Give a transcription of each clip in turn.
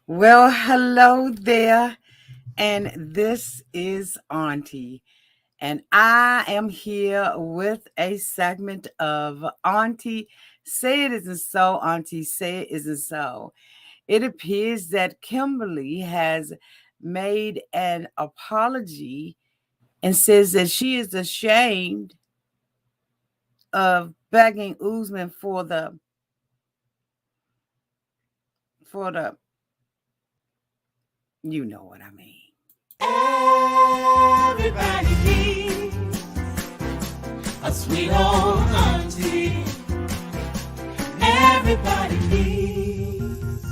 Well, hello there, and this is Auntie, and I am here with a segment of Auntie. Say it isn't so, Auntie. Say it isn't so. It appears that Kimberly has made an apology and says that she is ashamed of begging Usman for the you know what I mean. Everybody needs a sweet old auntie. Everybody needs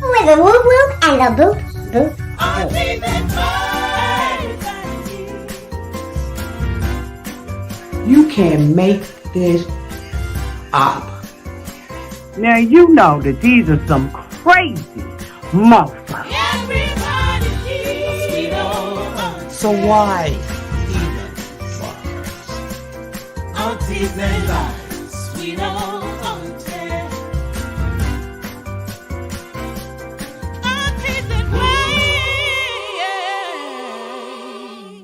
with a whoop whoop and a boop boop auntie boop. that everybody needs. You can make this up. Now you know that these are some crazy motherfuckers. Everybody needs a sweet old auntie. So why even bother? Aunties and lies, sweet old auntie. Aunties that wait.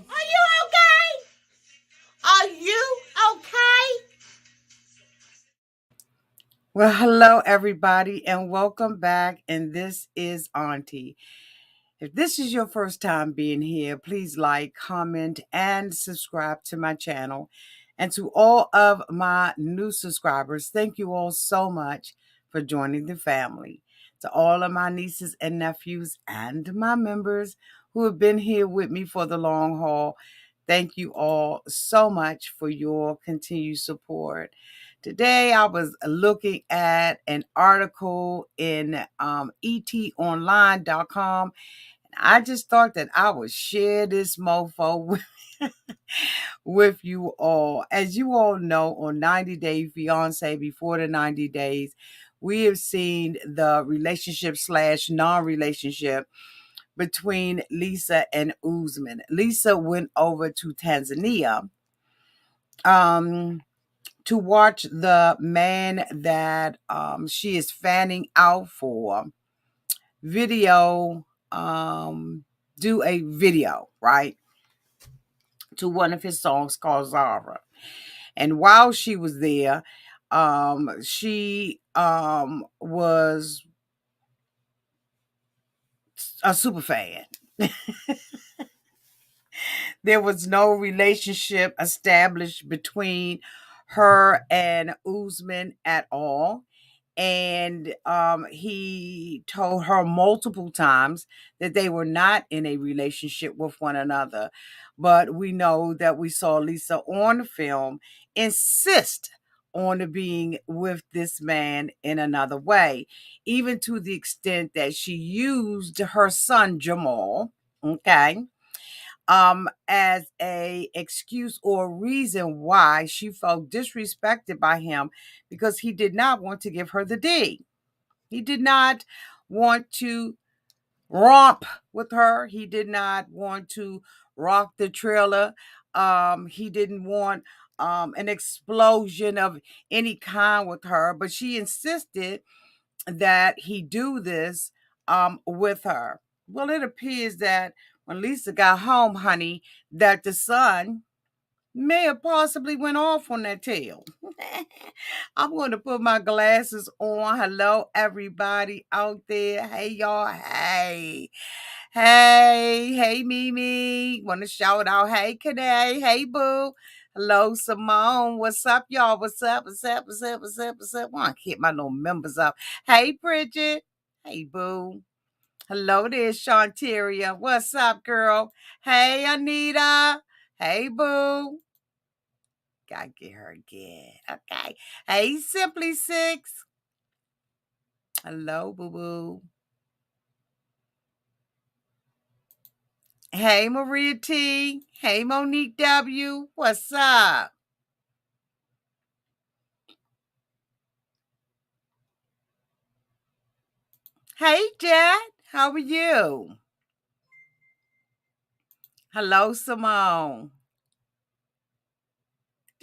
Are you okay? Are you okay? Well, hello, everybody, and welcome back. And this is Auntie. If this is your first time being here, please like, comment, and subscribe to my channel. And to all of my new subscribers, thank you all so much for joining the family. To all of my nieces and nephews and my members who have been here with me for the long haul, thank you all so much for your continued support. Today, I was looking at an article in etonline.com. I just thought that I would share this mofo with you all. As you all know, on 90 Day Fiance, before the 90 days, we have seen the relationship slash non-relationship between Lisa and Usman. Lisa went over to Tanzania to watch the man that she is fanning out for do a video, right, to one of his songs called Zara. And while she was there, she was a super fan. There was no relationship established between her and Usman at all. And he told her multiple times that they were not in a relationship with one another. But we know that we saw Lisa on the film insist on being with this man in another way, even to the extent that she used her son Jamal, okay, as a excuse or reason why she felt disrespected by him, because he did not want to give her the D. He did not want to romp with her. He did not want to rock the trailer. He didn't want an explosion of any kind with her, but she insisted that he do this with her. Well, it appears that when Lisa got home, honey, that the son may have possibly went off on that tail. I'm going to put my glasses on. Hello, everybody out there. Hey, y'all. Hey, Mimi. Want to shout out, hey, Kade. Hey, Boo. Hello, Simone. What's up, y'all? What's up? What's up? What's up? What's up? What's up? I want to keep my little members up. Hey, Bridget. Hey, Boo. Hello there, Shanteria. What's up, girl? Hey, Anita. Hey, Boo. Gotta get her again. Okay. Hey, Simply Six. Hello, Boo Boo. Hey, Maria T. Hey, Monique W. What's up? Hey, Jet. How are you? Hello, Simone.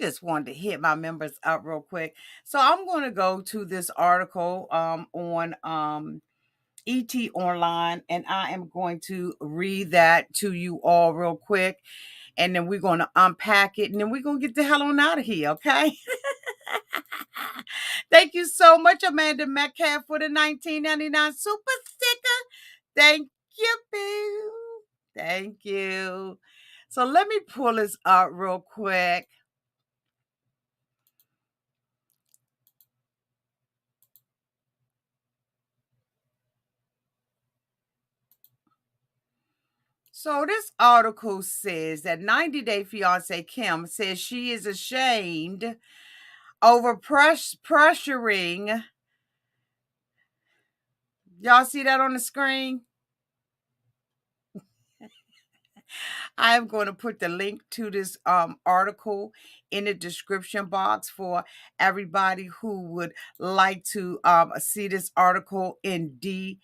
just wanted to hit my members up real quick. So I'm going to go to this article on ET Online, and I am going to read that to you all real quick. And then we're going to unpack it, and then we're going to get the hell on out of here, okay? Thank you so much, Amanda Metcalf, for the 1999 super sticker. Thank you, boo. Thank you. So let me pull this up real quick. So this article says that 90 Day Fiance Kim says she is ashamed over pressuring. Y'all see that on the screen? I am going to put the link to this article in the description box for everybody who would like to see this article in detail.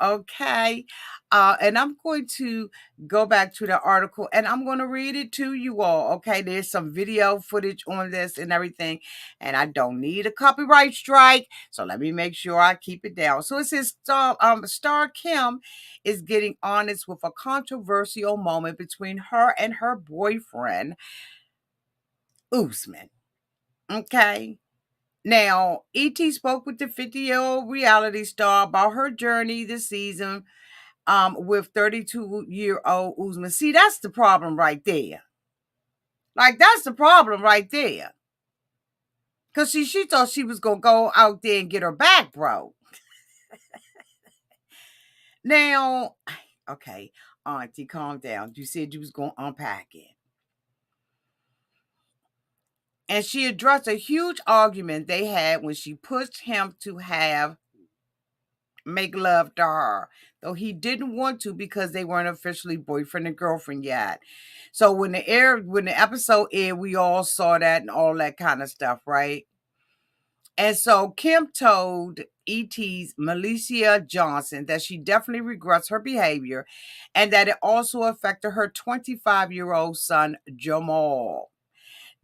Okay. And I'm going to go back to the article and I'm going to read it to you all. Okay. There's some video footage on this and everything. And I don't need a copyright strike. So let me make sure I keep it down. So it says Star Kim is getting honest with a controversial moment between her and her boyfriend, Usman. Okay. Now, E.T. spoke with the 50-year-old reality star about her journey this season with 32-year-old Usman. See, that's the problem right there. Like, that's the problem right there. Because she thought she was going to go out there and get her back, bro. Now, okay, Auntie, calm down. You said you was going to unpack it. And she addressed a huge argument they had when she pushed him to make love to her, though he didn't want to because they weren't officially boyfriend and girlfriend yet. So when the episode aired, we all saw that and all that kind of stuff, right? And so Kim told ET's Melissa Johnson that she definitely regrets her behavior and that it also affected her 25-year-old son, Jamal.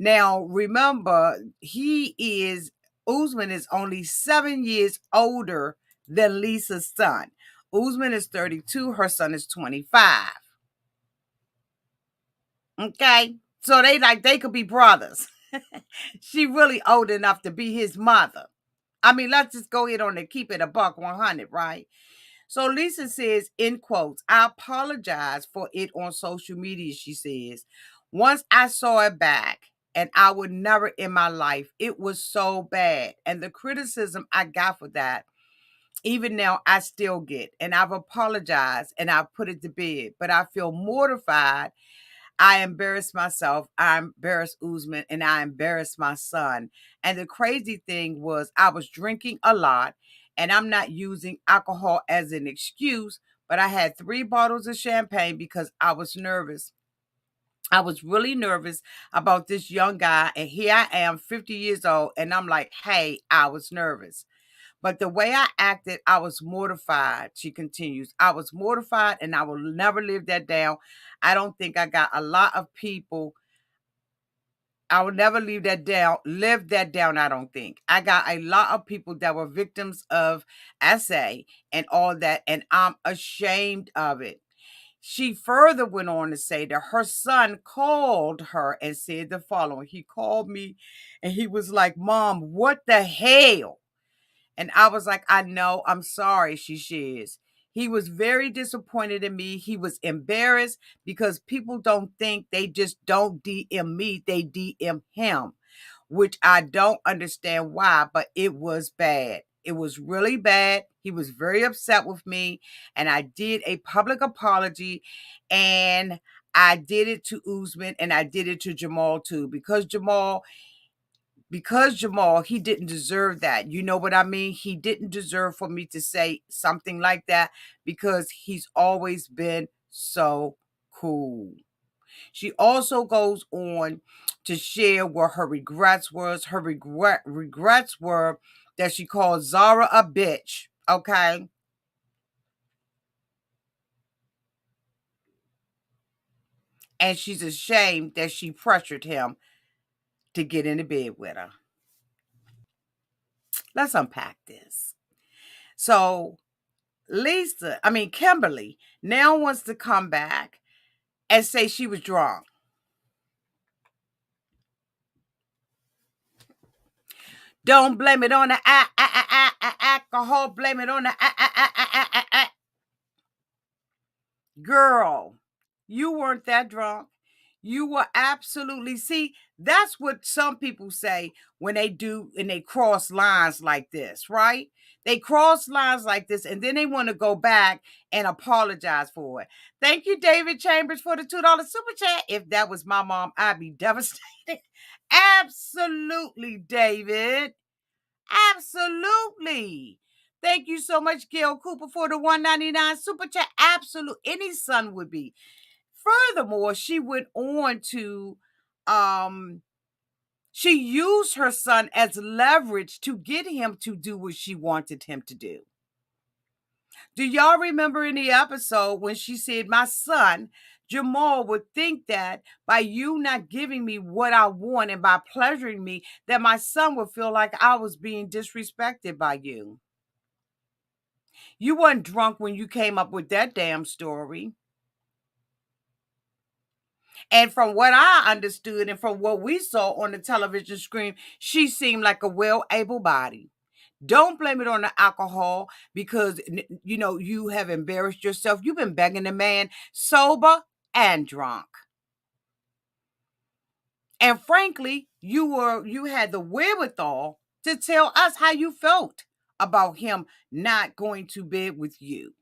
Now, remember, Usman is only 7 years older than Lisa's son. Usman is 32, her son is 25. Okay? So they could be brothers. She really old enough to be his mother. I mean, let's just go ahead on and keep it a buck 100, right? So Lisa says, in quotes, I apologize for it on social media, she says. Once I saw it back, and I would never in my life, it was so bad. And the criticism I got for that, even now, I still get. And I've apologized and I've put it to bed. But I feel mortified. I embarrassed myself. I embarrassed Usman and I embarrassed my son. And the crazy thing was I was drinking a lot and I'm not using alcohol as an excuse, but I had 3 bottles of champagne because I was nervous. I was really nervous about this young guy. And here I am, 50 years old. And I'm like, hey, I was nervous. But the way I acted, I was mortified, she continues. I was mortified and I will never live that down. I don't think I got a lot of people. I will never live that down, I don't think. I got a lot of people that were victims of SA and all that, and I'm ashamed of it. She further went on to say that her son called her and said the following. He called me and he was like, Mom, what the hell? And I was like, I know, I'm sorry, she shares. He was very disappointed in me. He was embarrassed because people don't think, they just don't DM me, they DM him, which I don't understand why, but it was bad. It was really bad. He was very upset with me, and I did a public apology, and I did it to Usman, and I did it to Jamal too, because Jamal, he didn't deserve that. You know what I mean? He didn't deserve for me to say something like that because he's always been so cool. She also goes on to share what her regrets was. Her regrets were that she called Zara a bitch, okay? And she's ashamed that she pressured him to get into bed with her. Let's unpack this. So Kimberly now wants to come back and say she was drunk. Don't blame it on the alcohol. Blame it on the girl. You weren't that drunk. You were absolutely, see, that's what some people say when they do and they cross lines like this, right? They cross lines like this and then they want to go back and apologize for it. Thank you, David Chambers, for the $2 super chat. If that was my mom, I'd be devastated. Absolutely, David. Absolutely. Thank you so much, Gail Cooper, for the $1.99 super chat. Absolute. Any son would be. Furthermore, she went on to she used her son as leverage to get him to do what she wanted him to do. Do y'all remember in the episode when she said, my son, Jamal, would think that by you not giving me what I want and by pleasuring me, that my son would feel like I was being disrespected by you. You weren't drunk when you came up with that damn story. And from what I understood and from what we saw on the television screen, she seemed like a well-able body. Don't blame it on the alcohol because, you know, you have embarrassed yourself. You've been begging the man sober and drunk. And frankly, you had the wherewithal to tell us how you felt about him not going to bed with you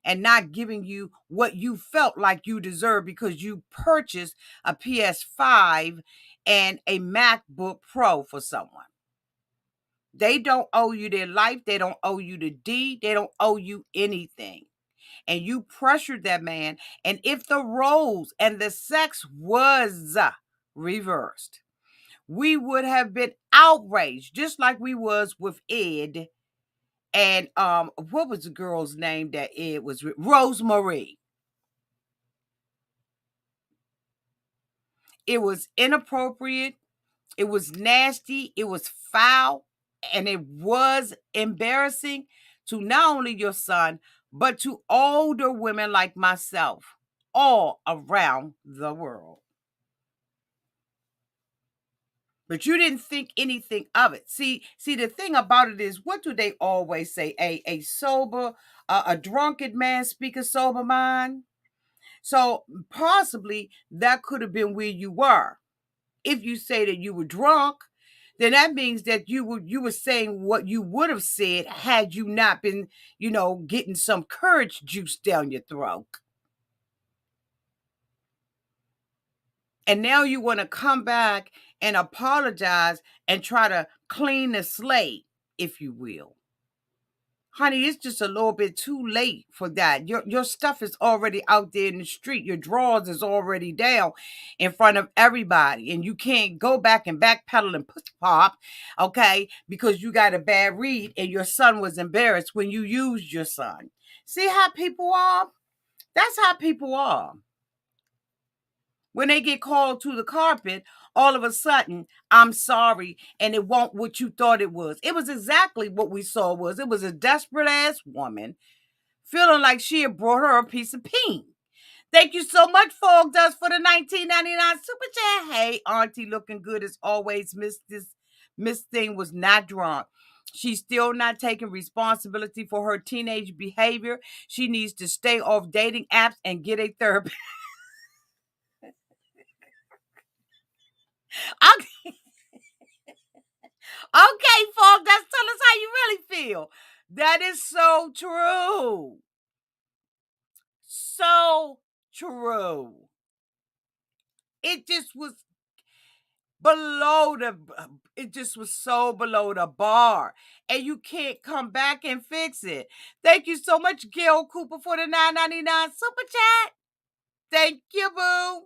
and not giving you what you felt like you deserved because you purchased a PS5 and a MacBook Pro for someone. They don't owe you their life. They don't owe you the deed. They don't owe you anything. And you pressured that man. And if the roles and the sex was reversed, we would have been outraged, just like we was with Ed. And what was the girl's name that Ed was with? Rosemary. It was inappropriate. It was nasty. It was foul. And it was embarrassing to not only your son, but to older women like myself all around the world. But you didn't think anything of it. See, the thing about it is, what do they always say? A sober, a drunken man speak a sober mind. So possibly that could have been where you were. If you say that you were drunk, then that means that you were saying what you would have said had you not been, getting some courage juice down your throat. And now you want to come back and apologize and try to clean the slate, if you will. Honey, it's just a little bit too late for that. Your stuff is already out there in the street. Your drawers is already down in front of everybody. And you can't go back and backpedal and push pop, okay, because you got a bad read and your son was embarrassed when you used your son. See how people are? That's how people are. When they get called to the carpet, all of a sudden, I'm sorry, and it won't what you thought it was. It was exactly what we saw was. It was a desperate-ass woman feeling like she had brought her a piece of peen. Thank you so much, Fog Dust, for the $19.99 super chat. Hey, Auntie, looking good as always. Miss Thing was not drunk. She's still not taking responsibility for her teenage behavior. She needs to stay off dating apps and get a therapist. Okay, Fog, tell us how you really feel. That is so true. So true. It just was so below the bar. And you can't come back and fix it. Thank you so much, Gail Cooper, for the $9.99 super chat. Thank you, boo.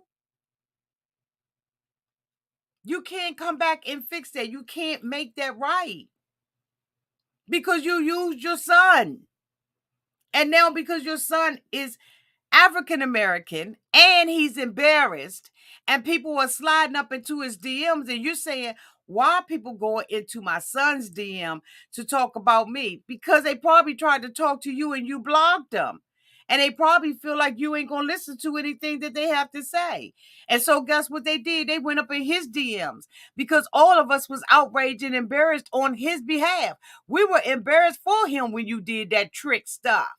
You can't come back and fix that. You can't make that right. Because you used your son. And now because your son is African American and he's embarrassed, and people are sliding up into his DMs, and you're saying, why are people going into my son's DM to talk about me? Because they probably tried to talk to you and you blocked them. And they probably feel like you ain't gonna listen to anything that they have to say. And so guess what they did? They went up in his DMs because all of us was outraged and embarrassed on his behalf. We were embarrassed for him when you did that trick stuff.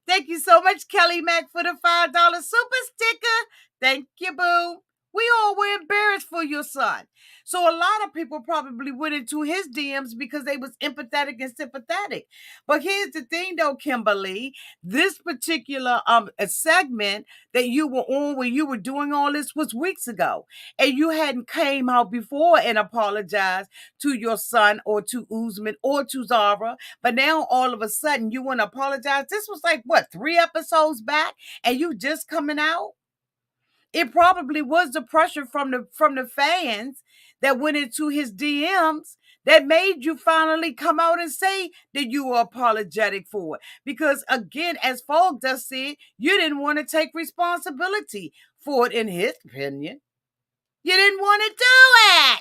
Thank you so much, Kelly Mack, for the $5 super sticker. Thank you, boo. We all were embarrassed for your son. So a lot of people probably went into his DMs because they was empathetic and sympathetic. But here's the thing though, Kimberly, this particular segment that you were on when you were doing all this was weeks ago. And you hadn't came out before and apologized to your son or to Usman or to Zara. But now all of a sudden you want to apologize. This was like what, 3 episodes back and you just coming out? It probably was the pressure from the fans that went into his DMs that made you finally come out and say that you were apologetic for it. Because again, as Fogg just said, you didn't want to take responsibility for it in his opinion. You didn't want to do it.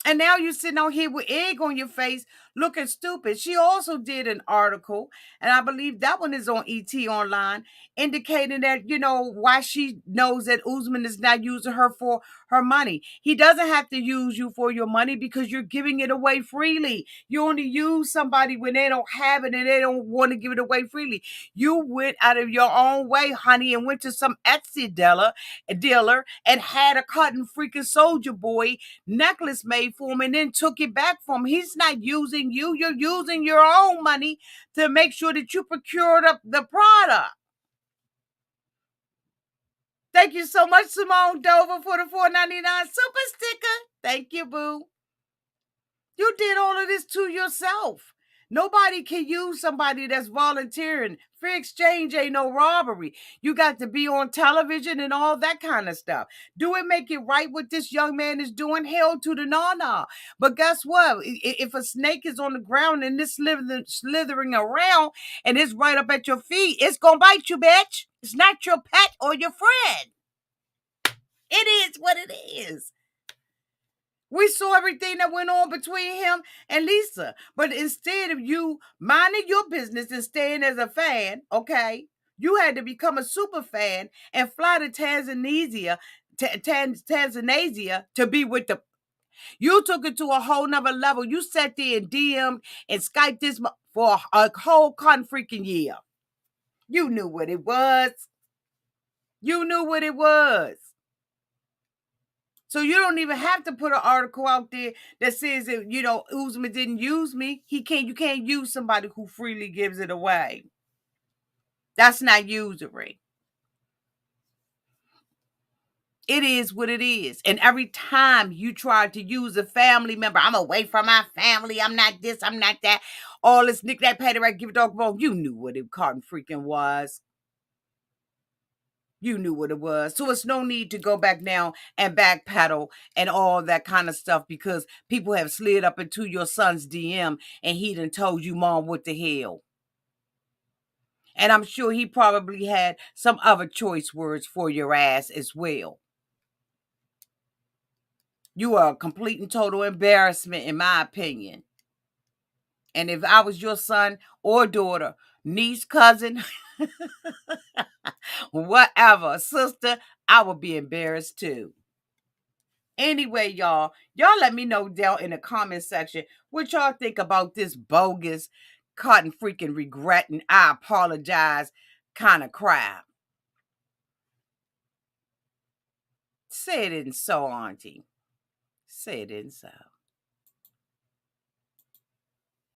And now you're sitting out here with egg on your face looking stupid. She also did an article, and I believe that one is on ET Online, indicating that, you know, why she knows that Usman is not using her for her money. He doesn't have to use you for your money because you're giving it away freely. You only use somebody when they don't have it and they don't want to give it away freely. You went out of your own way, honey, and went to some Etsy dealer and had a cotton freaking soldier boy necklace made for him and then took it back from him. He's not using you. You're using your own money to make sure that you procured up the product. Thank you so much, Simone Dover, for the $4.99 super sticker. Thank you, boo. You did all of this to yourself. Nobody can use somebody that's volunteering. Free exchange ain't no robbery. You got to be on television and all that kind of stuff. Do it make it right what this young man is doing? Hell to the no. But guess what? If a snake is on the ground and it's slithering around and it's right up at your feet, it's going to bite you, bitch. It's not your pet or your friend. It is what it is. We saw everything that went on between him and Lisa. But instead of you minding your business and staying as a fan, okay, you had to become a super fan and fly to Tanzania to be with the... You took it to a whole nother level. You sat there and DM and Skyped this for a whole freaking year. You knew what it was. You knew what it was. So you don't even have to put an article out there that says that, you know, Usman didn't use me. You can't use somebody who freely gives it away. That's not usury. It is what it is. And every time you try to use a family member, I'm away from my family, I'm not this, I'm not that, all this nick that patty right, give a dog a bone, you knew what it cotton freaking was. You knew what it was. So it's no need to go back now and backpedal and all that kind of stuff because people have slid up into your son's DM and he done told you, Mom, what the hell? And I'm sure he probably had some other choice words for your ass as well. You are a complete and total embarrassment, in my opinion. And if I was your son or daughter, niece, cousin, whatever, sister, I would be embarrassed too. Anyway, y'all let me know down in the comment section what y'all think about this bogus, cotton freaking regretting, I apologize kind of crap. Say it isn't so, Auntie. Say it isn't so.